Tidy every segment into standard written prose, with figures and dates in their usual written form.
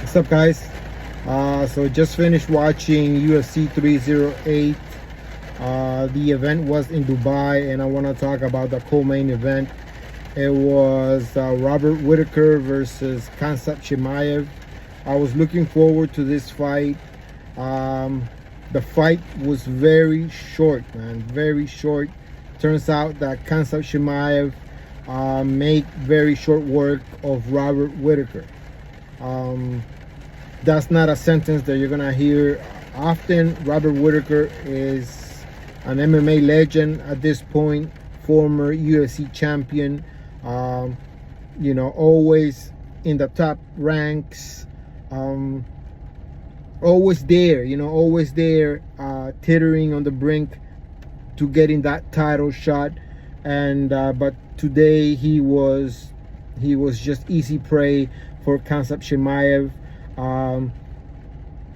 What's up, guys? So just finished watching UFC 308. The event was in Dubai, and I want to talk about the co-main event. It was Robert Whitaker versus Khamzat Chimaev. I was looking forward to this fight. The fight was very short, man, very short. Turns out that Khamzat Chimaev made very short work of Robert Whitaker. That's not a sentence that you're gonna hear often. Robert Whitaker is an MMA legend at this point, former UFC champion, always in the top ranks, always there, teetering on the brink to getting that title shot. And but today he was just easy prey for Khamzat Chimaev.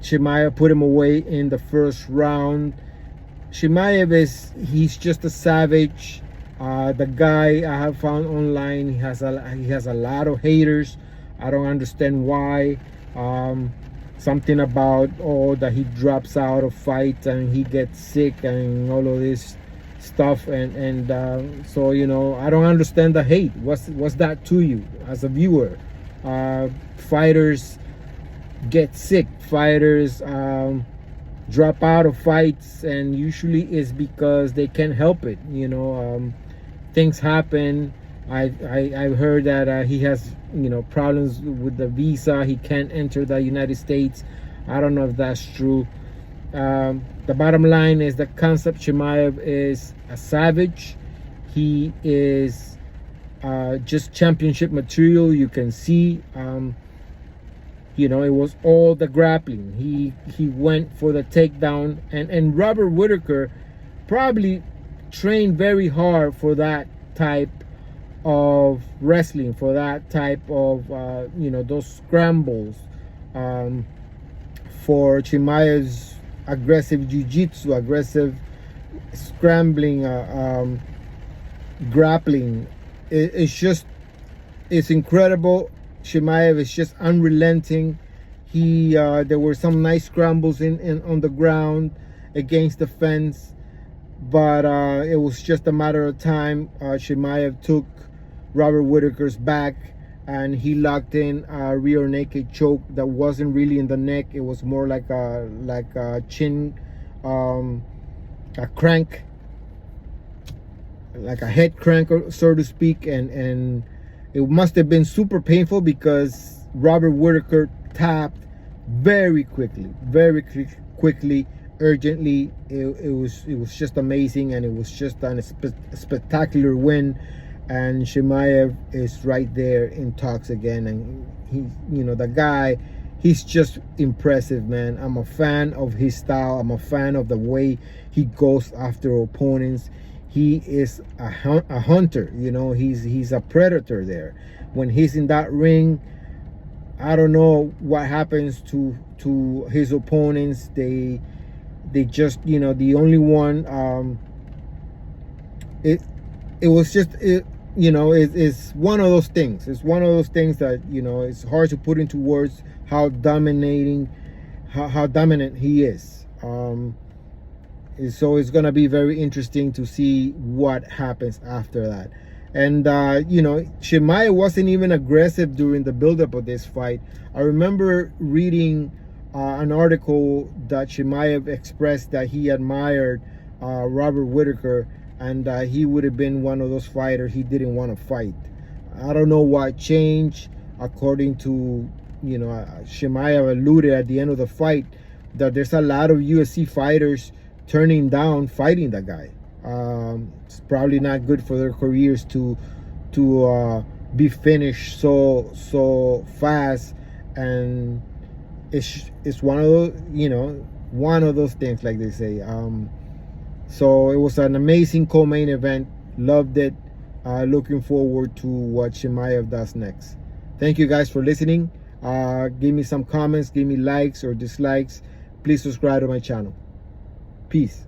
Chimaev put him away in the first round. Chimaev he's just a savage. The guy I have found online, he has a lot of haters. I don't understand why. Something about that he drops out of fights and he gets sick and all of this stuff, and so I don't understand the hate. What's that to you as a viewer? Fighters get sick, fighters drop out of fights, and usually it's because they can't help it. Things happen. I've heard that he has problems with the visa. He can't enter the United States. I don't know if that's true. The bottom line is that Khamzat Chimaev is a savage. He is just championship material. You can see it was all the grappling. He went for the takedown, and Robert Whitaker probably trained very hard for that type of wrestling, for that type of those scrambles, for Chimaev's aggressive jiu-jitsu, aggressive scrambling, grappling. It's incredible. Chimaev is just unrelenting. There were some nice scrambles on the ground against the fence, but it was just a matter of time. Chimaev took Robert Whitaker's back and he locked in a rear naked choke that wasn't really in the neck. It was more like a chin, a crank, like a head crank, so to speak, and it must have been super painful because Robert Whitaker tapped very quickly, urgently. It was just amazing, and it was just a spectacular win. And Chimaev is right there in talks again, and the guy, he's just impressive, man. I'm a fan of his style. I'm a fan of the way he goes after opponents. He is a hunter, he's a predator there. When he's in that ring, I don't know what happens to his opponents. They just, the only one, it's one of those things. It's one of those things that, it's hard to put into words how dominant he is. So it's going to be very interesting to see what happens after that. And Chimaev wasn't even aggressive during the buildup of this fight. I remember reading an article that Chimaev expressed that he admired Robert Whitaker, and he would have been one of those fighters he didn't want to fight. I don't know what changed. According to Chimaev alluded at the end of the fight that there's a lot of UFC fighters turning down fighting that guy. It's probably not good for their careers to be finished so fast, and it's one of those things, like they say. So it was an amazing co-main event. Loved it. Looking forward to what Chimaev does next. Thank you guys for listening. Give me some comments, give me likes or dislikes. Please subscribe to my channel. Peace.